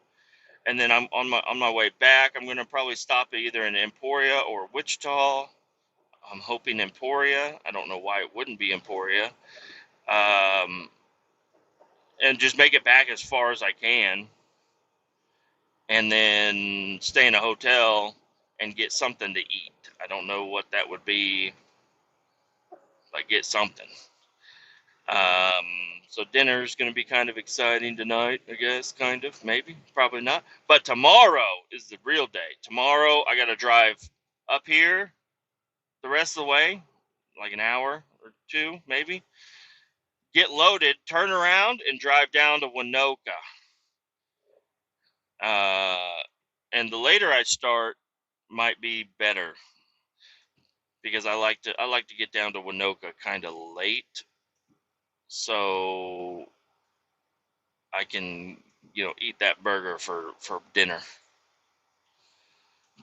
A: and then I'm on my way back. I'm gonna probably stop at either in Emporia or Wichita. I'm hoping Emporia. I don't know why it wouldn't be Emporia. Um, and just make it back as far as I can, and then stay in a hotel and get something to eat. I don't know what that would be, but get something. Um, so dinner's going to be kind of exciting tonight, I guess, kind of, maybe, probably not. But tomorrow is the real day. Tomorrow I got to drive up here the rest of the way, like an hour or two, maybe. Get loaded, turn around, and drive down to Winoka. And the later I start might be better because I like to get down to Winoka kind of late, so I can eat that burger for dinner.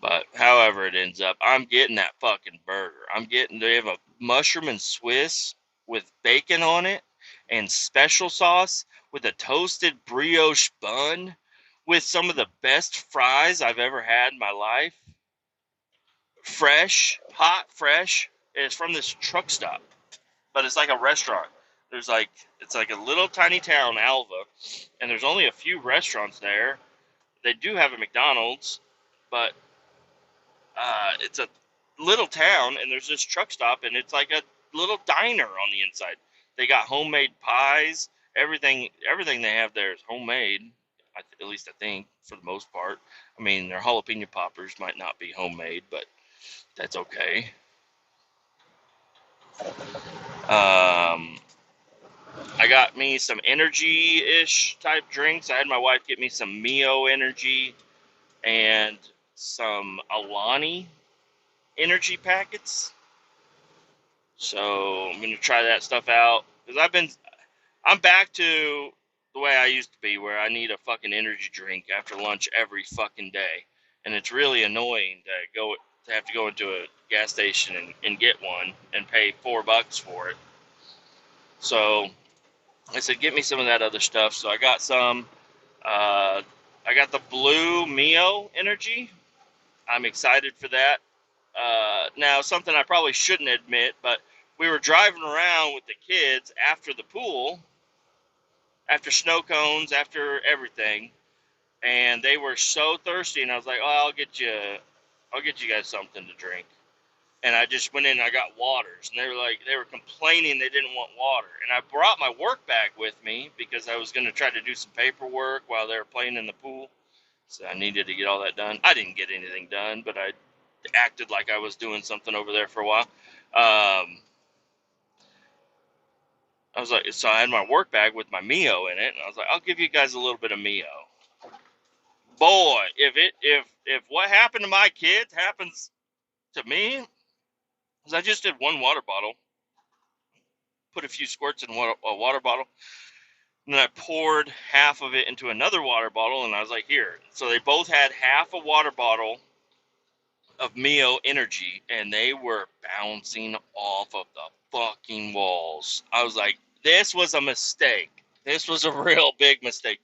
A: But however it ends up, I'm getting that fucking burger. They have a mushroom and Swiss with bacon on it and special sauce with a toasted brioche bun with some of the best fries I've ever had in my life. Fresh, hot, fresh. It's from this truck stop, but it's like a restaurant. It's like a little tiny town, Alva, and there's only a few restaurants there. They do have a McDonald's, but it's a little town, and there's this truck stop, and it's like a little diner on the inside. They got homemade pies. Everything they have there is homemade. At least I think, for the most part. I mean, their jalapeno poppers might not be homemade, but that's okay. Um, I got me some energy-ish type drinks. I had my wife get me some Mio Energy and some Alani energy packets. So I'm gonna try that stuff out because I'm back to the way I used to be, where I need a fucking energy drink after lunch every fucking day, and it's really annoying to have to go into a gas station and get one and pay $4 for it. So I said, get me some of that other stuff. So I got some. I got the blue Mio Energy. I'm excited for that. Now, something I probably shouldn't admit, but we were driving around with the kids after the pool, after snow cones, after everything, and they were so thirsty. And I was like, "Oh, I'll get you guys something to drink." And I just went in and I got waters, and they were complaining they didn't want water. And I brought my work bag with me because I was going to try to do some paperwork while they were playing in the pool. So I needed to get all that done. I didn't get anything done, but I acted like I was doing something over there for a while. I was like, so I had my work bag with my Mio in it, and I was like, I'll give you guys a little bit of Mio. Boy, if what happened to my kids happens to me, because I just did one water bottle, put a few squirts in a water bottle, and then I poured half of it into another water bottle, and I was like, here. So they both had half a water bottle of Mio Energy, and they were bouncing off of the fucking walls. I was like, this was a mistake. This was a real big mistake.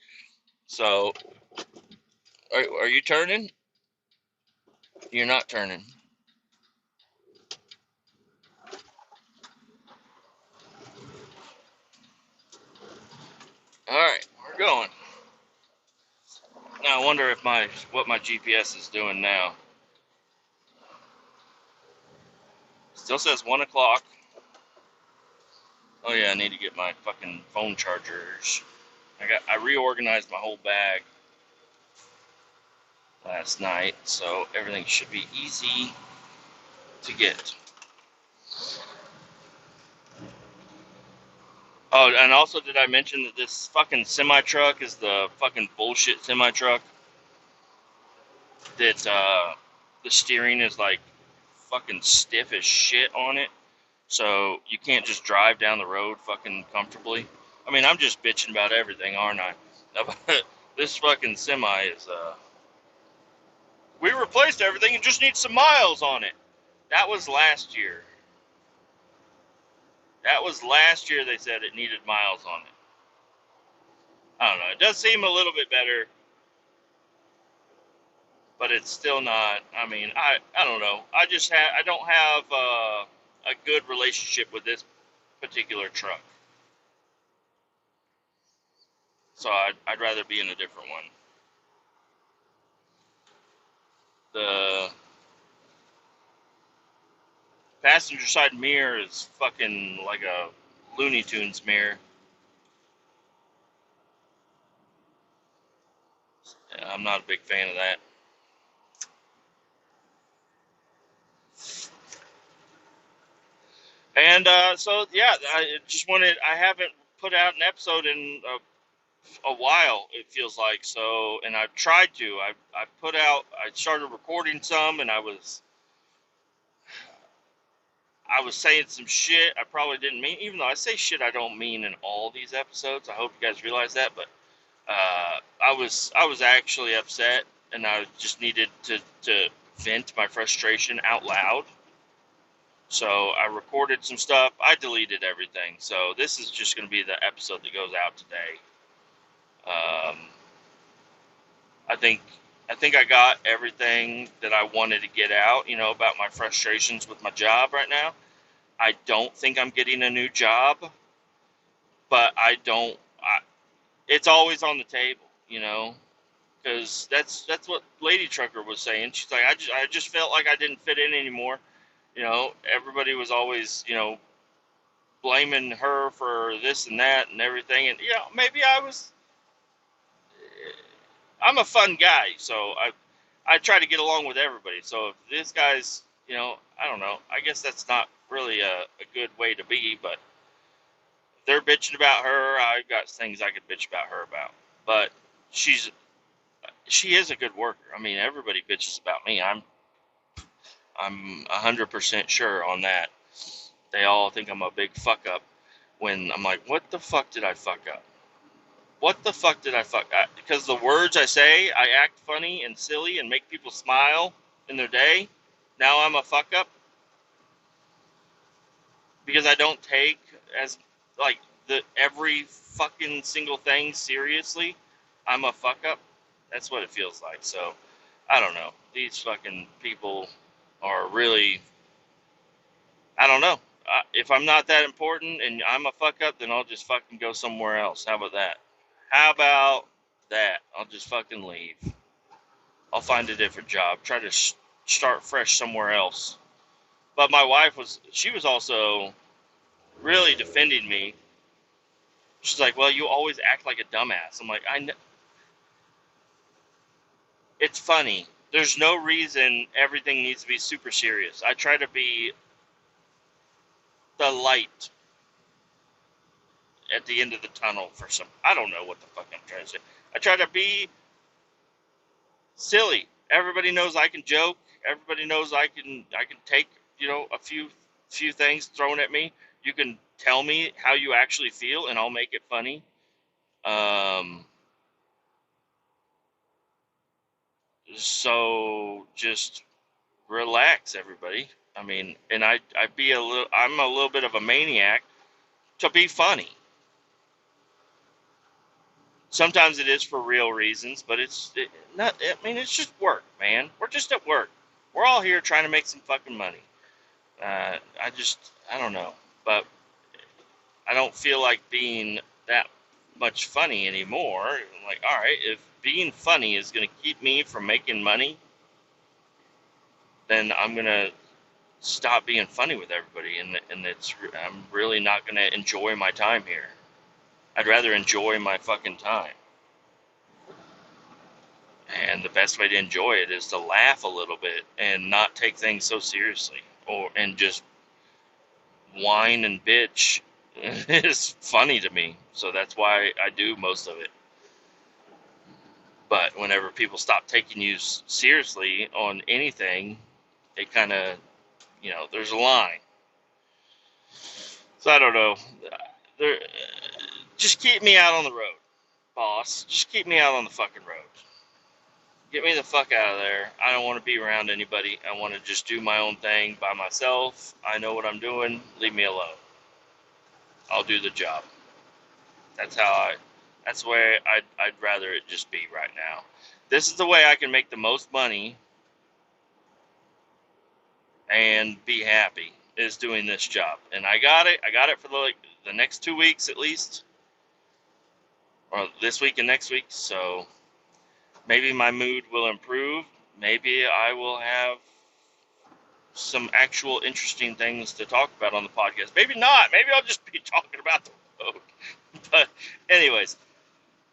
A: So, are you turning? You're not turning. All right, we're going. Now I wonder if what my GPS is doing now. Still says 1 o'clock. Oh yeah, I need to get my fucking phone chargers. I reorganized my whole bag. last night, so everything should be easy to get. Oh, and also, did I mention that this fucking semi truck is the fucking bullshit semi truck that the steering is like fucking stiff as shit on it, so you can't just drive down the road fucking comfortably. I mean, I'm just bitching about everything, aren't I? This fucking semi is we replaced everything and just need some miles on it. That was last year. That was last year they said it needed miles on it. I don't know. It does seem a little bit better, but it's still not. I mean, I don't know. I don't have a good relationship with this particular truck, so I'd rather be in a different one. The passenger side mirror is fucking like a Looney Tunes mirror. I'm not a big fan of that. And so yeah, I haven't put out an episode in a while. It feels like so, and I've tried to. I started recording some, and I was saying some shit I probably didn't mean. Even though I say shit I don't mean in all these episodes. I hope you guys realize that. But I was actually upset, and I just needed to vent my frustration out loud. So I recorded some stuff. I deleted everything. So this is just going to be the episode that goes out today. Um, I think I got everything that I wanted to get out, about my frustrations with my job right now. I don't think I'm getting a new job, but it's always on the table, because that's what Lady Trucker was saying. She's like, I just felt like I didn't fit in anymore. Everybody was always, blaming her for this and that and everything. And, maybe I'm a fun guy, so I try to get along with everybody. So if this guy's, I don't know. I guess that's not really a good way to be, but if they're bitching about her, I've got things I could bitch about her about. But she is a good worker. I mean, everybody bitches about me. I'm 100% sure on that. They all think I'm a big fuck up when I'm like, what the fuck did I fuck up? What the fuck did I fuck up? Because the words I say, I act funny and silly and make people smile in their day. Now I'm a fuck up because I don't take as like every fucking single thing seriously. I'm a fuck up. That's what it feels like. So I don't know. These fucking people are really. I don't know. If I'm not that important and I'm a fuck up, then I'll just fucking go somewhere else. How about that? How about that? I'll just fucking leave. I'll find a different job. Try to start fresh somewhere else. But my wife she was also really defending me. She's like, well, you always act like a dumbass. I'm like, I know. It's funny. There's no reason everything needs to be super serious. I try to be the light at the end of the tunnel for I don't know what the fuck I'm trying to say. I try to be silly. Everybody knows I can joke. Everybody knows I can take, a few things thrown at me. You can tell me how you actually feel and I'll make it funny. So just relax, everybody. I mean, and I'm a little bit of a maniac to be funny. Sometimes it is for real reasons, but it's not. I mean, it's just work, man. We're just at work. We're all here trying to make some fucking money. I don't know, but I don't feel like being that much funny anymore. I'm like, all right, if being funny is going to keep me from making money, then I'm going to stop being funny with everybody, and I'm really not going to enjoy my time here. I'd rather enjoy my fucking time. And the best way to enjoy it is to laugh a little bit and not take things so seriously, and just whine and bitch is funny to me. So that's why I do most of it. But whenever people stop taking you seriously on anything, it kind of, there's a line. So I don't know. There, just keep me out on the road, boss. Just keep me out on the fucking road. Get me the fuck out of there. I don't want to be around anybody. I want to just do my own thing by myself. I know what I'm doing. Leave me alone. I'll do the job. That's the way I'd rather it just be right now. This is the way I can make the most money and be happy, is doing this job. And I got it. I got it for the next 2 weeks at least, or this week and next week. So maybe my mood will improve. Maybe I will have some actual interesting things to talk about on the podcast. Maybe not. Maybe I'll just be talking about the road. But anyways,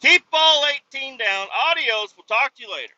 A: keep ball 18 down. Adios. We'll talk to you later.